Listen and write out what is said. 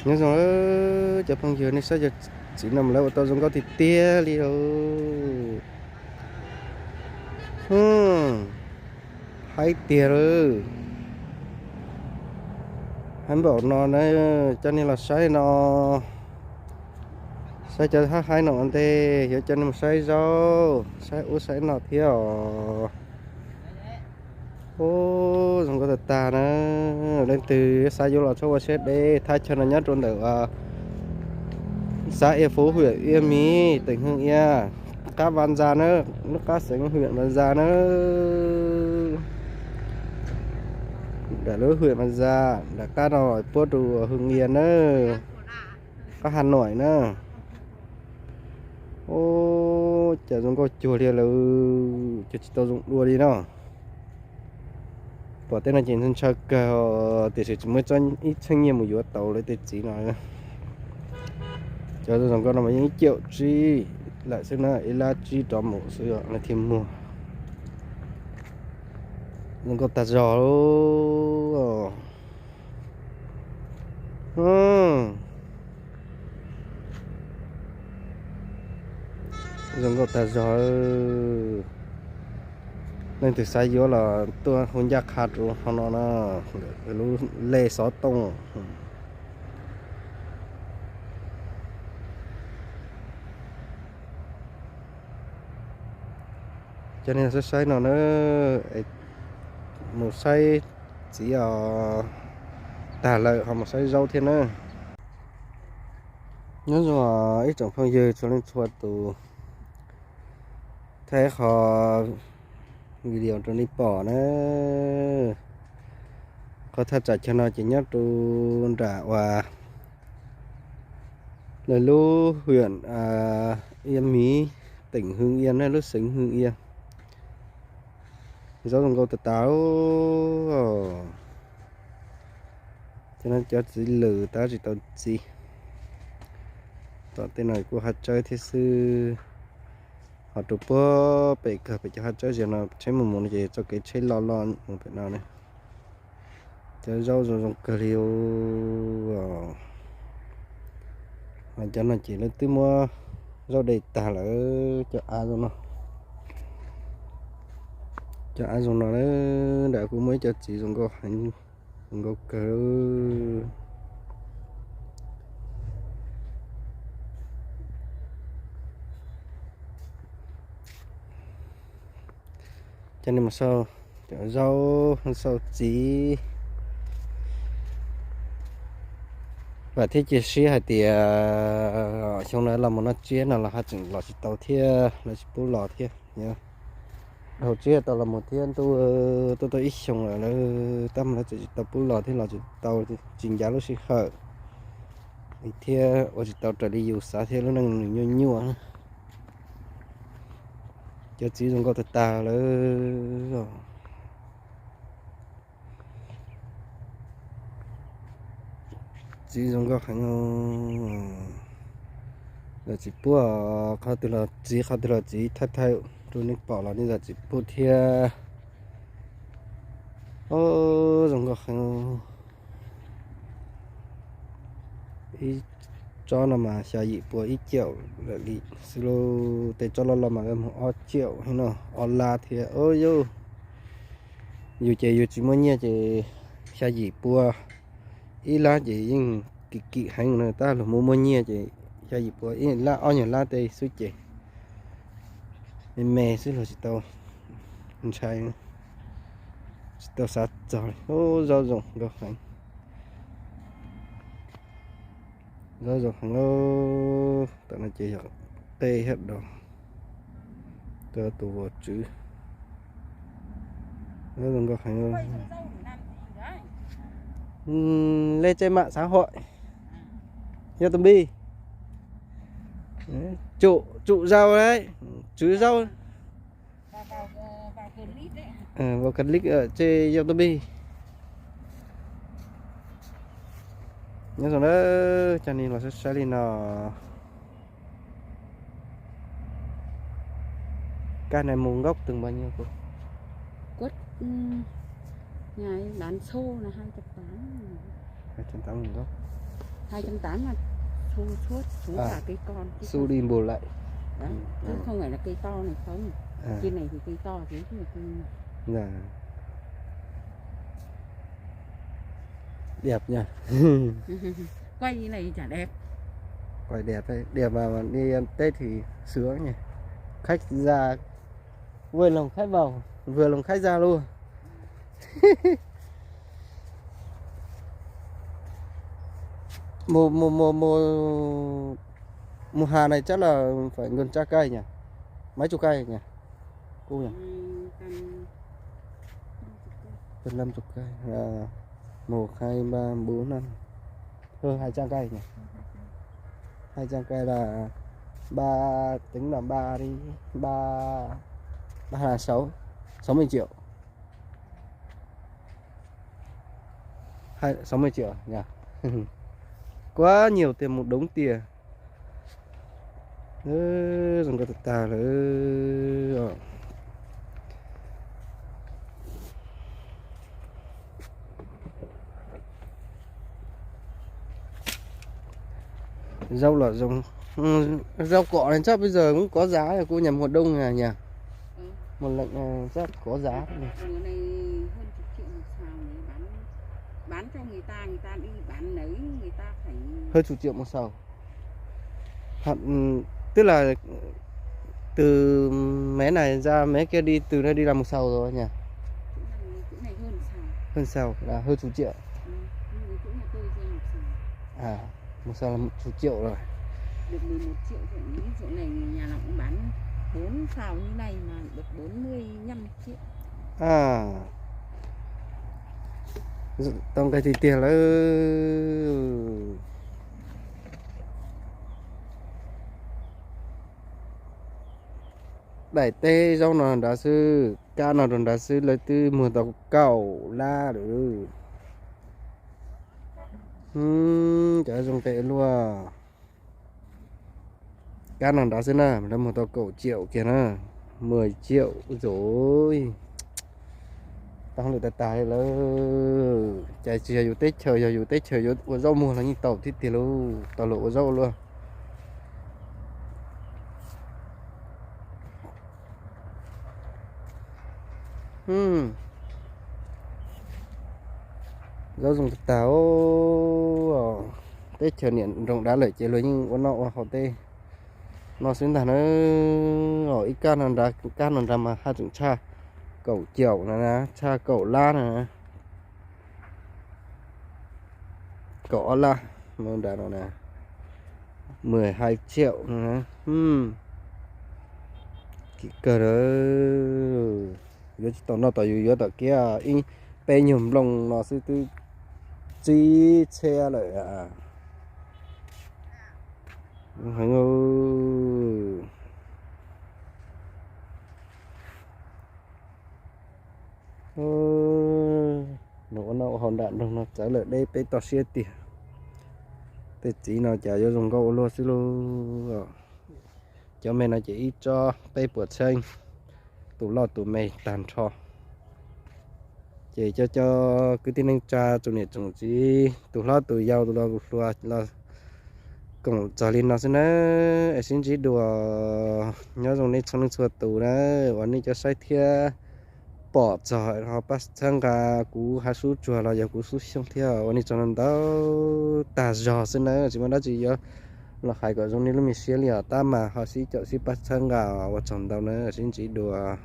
nhớ rồi chụp phong dừa này sao giờ chỉ nằm lâu tao dùng có thịt tia đi đâu hai tia rồi hắn bảo nó đấy cho nên là sai nó sai cho hai nó anh tê hiểu cho nên mà sai rau sai ú sai nó thiếu ô dùng có thật ta nữa lên từ sai vô là cho vào xét đây thay cho nó nhất trong đầu xã Yên Phú huyện Yên Mỹ tỉnh Hưng Yên các văn gia nữa nước các tỉnh huyện văn gia nữa đã lối huyện văn gia đã các nổi bút đồ Hưng Yên nữa các Hà Nội nữa ô chả dùng có chùa liền là chỉ tao dùng đua đi nào bỏ tên là chỉ thân chắc thì sẽ mới cho ít thanh niên một chút tàu lấy tiền chỉ nói cho tôi dùng con là mấy triệu chi lại xem là là chi đó một sự là thêm mua dùng có tạt giò luôn dùng có tạt giò nên từ sai vô là tôi không giác hạt rồi nó lú lê xó tông cho nên sẽ sai nó một sai chỉ ở tà lợi hoặc một sai rau thiên nữa nhớ rồi ít trồng phong dừa cho nên chua tù thế họ video cho đi bỏ nữa có thật trả cho nó chỉ nhất tu trả và lời lưu huyện Yên Mỹ tỉnh Hưng Yên hay lúc sinh Hưng Yên do dùng câu tự táo cho nên cho chỉ lử ta chỉ tao gì tao tên này của hạt chơi thế sư họ chụp bơ bị cờ bị cho hạt chơi gì nó chế một món gì cho cái chế lo một cái nào này chơi rau rồi dùng cờ liu mà cho nó chỉ lấy tới mua rau đầy tả là cho ai rồi nó cho ai dùng nó đã cũng mới cho chị dùng có hành dùng có cờ cho nên mà sao rau sao chỉ và thế chỉ xí hay thì trong này là một nó chia là hai chừng lò chỉ tàu thia là chỉ bù lò thia nhá đầu chia tàu là một thiên tôi ít xong rồi nó tâm là chỉ tàu bù lò thì là chỉ tàu chỉnh giá lúc xí khởi thia ở chỉ tàu trở đi dù xa thia nó đang nhua nhua cho chỉ dùng có thật ta nữa chỉ dùng có khánh là chỉ bữa khá từ là chỉ thay thay rồi nên bỏ là nên là chỉ bữa thia dùng có khánh ý cho nó mà xài dị bữa ít triệu là đi silo để cho nó mà em họ triệu hay nó la thì ôi yo dù chỉ mới nhớ chỉ xài dị bữa ý là chỉ nhưng kỹ hành người ta là mua nhẹ chỉ xài dị bữa ý là ở nhà la tây suy chỉ mẹ xí là chỉ tao anh trai tao sát rồi rau dùng được hành rồi nó tao nó chỉ học tê hết rồi tao tụ vào chữ nó đừng có hành lên trên mạng xã hội YouTube trụ rau đấy chứ rau vào click ở trên YouTube nhớ rồi đó cho nên là sẽ đi nào cái này nguồn gốc từng bao nhiêu cô quất nhà bán xô là 280 280 nguồn gốc 280 là thu suốt xuống cả cây con. Su đi bù lại. Đấy, chứ không phải là cây to này không. À. Trên này thì cây to, dưới thì cây Dạ. Đẹp nha. quay như này chả đẹp. Quay đẹp đấy, đẹp mà đi ăn Tết thì sướng nhỉ. Khách ra vừa lòng khách vào, vừa lòng khách ra luôn. mùa hà này chắc là phải gần trăm cây nhỉ, mấy chục cây nhỉ cô nhỉ, gần 50 cây là 1, 2, 3, 4, 5 hơn 200 cây nhỉ. 200 cây là tính là 3 đi 3 là 60 triệu, 60 triệu nhỉ. Quá nhiều tiền, một đống tiền. Rồi có tà nữa. Rau là giống rau cọ này chắc bây giờ cũng có giá rồi cô, nhầm mùa đông này nhỉ. Một lệnh chắc có giá này. Mùa này hơn chục triệu một sào này, bán cho người ta đi bán lấy, người ta phải hơn chục triệu một sào. Tức là từ mé này ra mé kia đi, từ đây đi làm một sào rồi nhỉ. chỗ này hơn sào là hơn chục triệu. Chỗ nhà tôi ra một sào. À, một sào là 1 triệu rồi. Được 11 triệu, chỗ này nhà nào cũng bán 4 sào như này mà được 45 triệu. À, tổng cái thì tiền là đại tê rau nào đã sư ca nào đã sư lấy từ mùa tàu cẩu la được. Chả dùng tệ luôn. Ca nào đã sư nè, là mùa tàu cẩu triệu kìa nè, 10 triệu rồi. Tăng được tài là chạy chờ dù Tết, chờ dù Tết, chờ dù rau mùa là như tàu thích tiền luôn, tàu lộ rau luôn. Rau dùng táo Tết chờ niệm rộng đá lợi chế lối nhưng con nọ họ tê nó xuyên thẳng nó ở ít can nó ra mà hai chục cha cẩu chiều nè, cha cẩu la nè, cẩu la nó đã nó nè 12 triệu nè. Cái cờ đó giờ chỉ tao tao giờ tao kia in pe nhầm lòng nó sẽ từ chi xe lại à. Hành ơi, nó hòn đạn đâu nó trả lời đây pe to xe tiền te chỉ nó trả cho dùng câu luôn xí luôn cho mẹ nó chỉ cho pe bớt xanh tủ lót tủ mày tàn trò chỉ cho cái tin anh cha chủ này chủ gì tủ lót tủ giàu tủ lót là cũng trả lên nó xin nữa xin chỉ đùa nhớ dùng này trong những tủ đóวันนี้จะใช้เทียปอดจอยเราปัสทั้งกากูหาสู้จัวเราอยากกูสู้ช่องเที่ยววันนี้จนเราตาจอxin nữa chỉ mà đó chỉ do là hai cái trong này nó mình xé liệt ta mà họ xí chợ xíปัสทั้งกาว่าจนเราเนี่ยxin chỉ đùa